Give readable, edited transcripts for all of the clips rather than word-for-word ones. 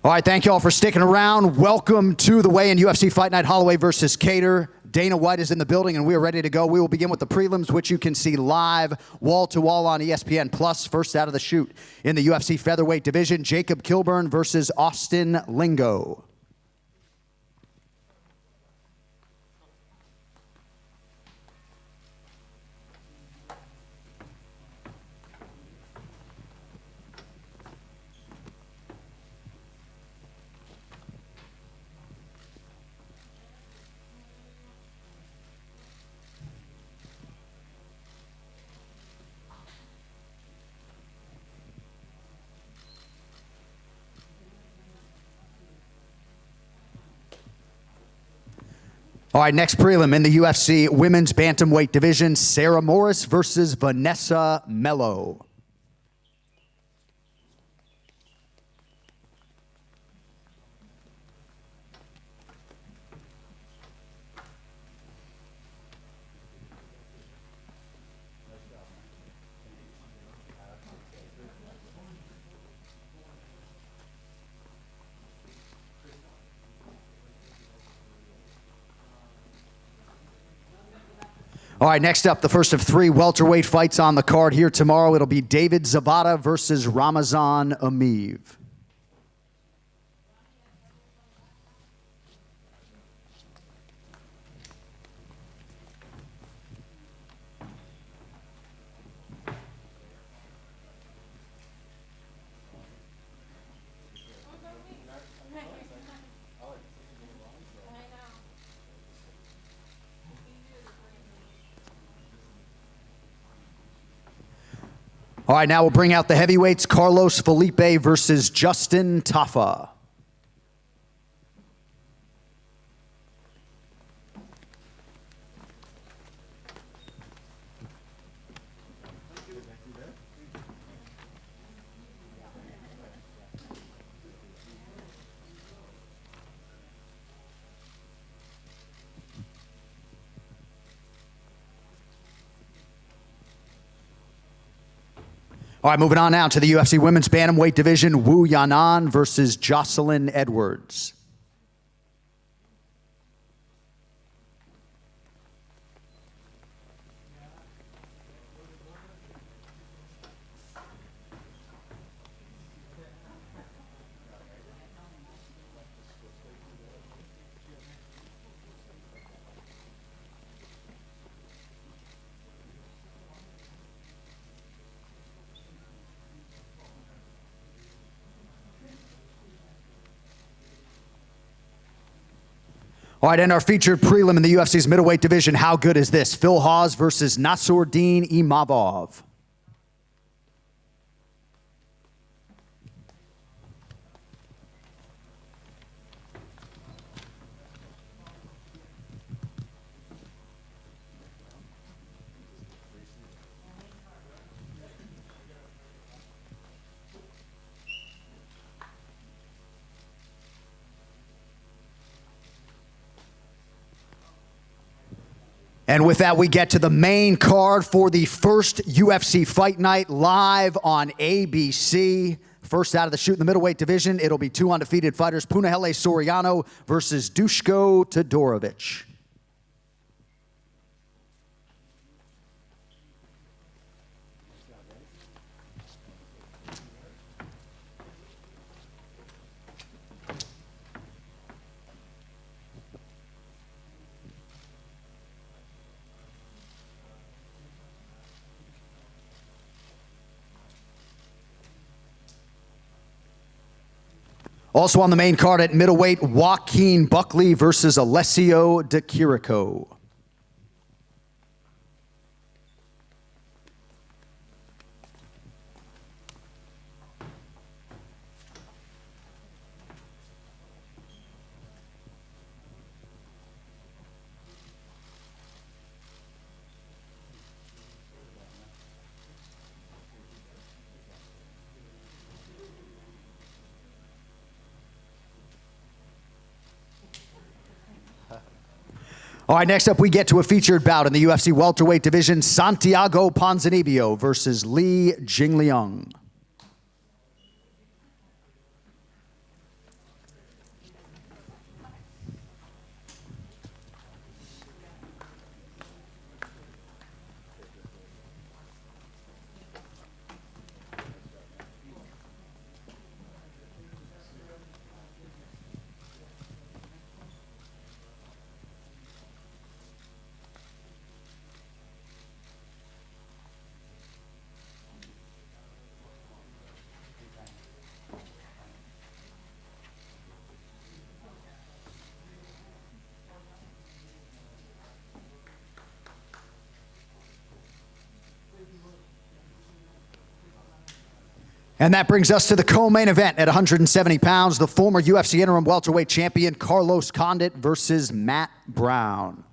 All right, thank you all for sticking around. Welcome to the weigh-in UFC Fight Night, Holloway versus Cater. Dana White is in the building, and we are ready to go. We will begin with the prelims, which you can see live, wall-to-wall on ESPN+. First out of the chute in the UFC featherweight division, Jacob Kilburn versus Austin Lingo. All right, next prelim in the UFC women's bantamweight division, Sarah Morris versus Vanessa Mello. All right, next up, the first of three welterweight fights on the card here tomorrow. It'll be David Zabata versus Ramazan Amiv. All right, now we'll bring out the heavyweights, Carlos Felipe versus Justin Tafa. All right, moving on now to the UFC women's bantamweight division, Wu Yanan versus Jocelyn Edwards. All right, and our featured prelim in the UFC's middleweight division, how good is this? Phil Hawes versus Nassourdine Imavov. And with that, we get to the main card for the first UFC Fight Night live on ABC. First out of the chute in the middleweight division, it'll be two undefeated fighters, Punahele Soriano versus Dushko Todorovic. Also on the main card at middleweight, Joaquin Buckley versus Alessio De Chirico. All right, next up we get to a featured bout in the UFC welterweight division, Santiago Ponzinibbio versus Li Jingliang. And that brings us to the co-main event at 170 pounds, the former UFC interim welterweight champion Carlos Condit versus Matt Brown.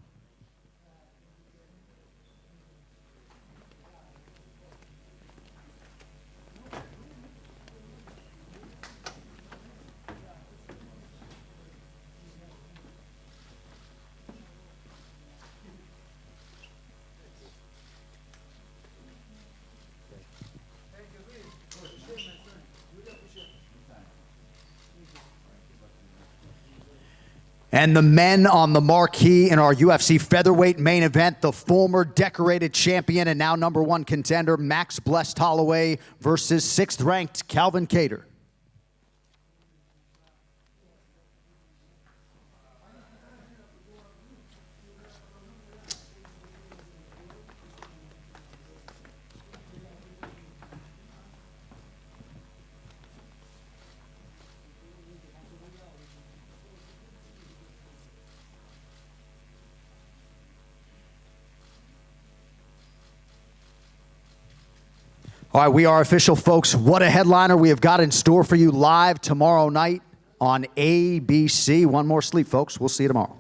And the men on the marquee in our UFC featherweight main event, the former decorated champion and now #1 contender, Max Blessed Holloway versus 6th ranked Calvin Kattar. All right, we are official, folks. What a headliner we have got in store for you live tomorrow night on ABC. One more sleep, folks. We'll see you tomorrow.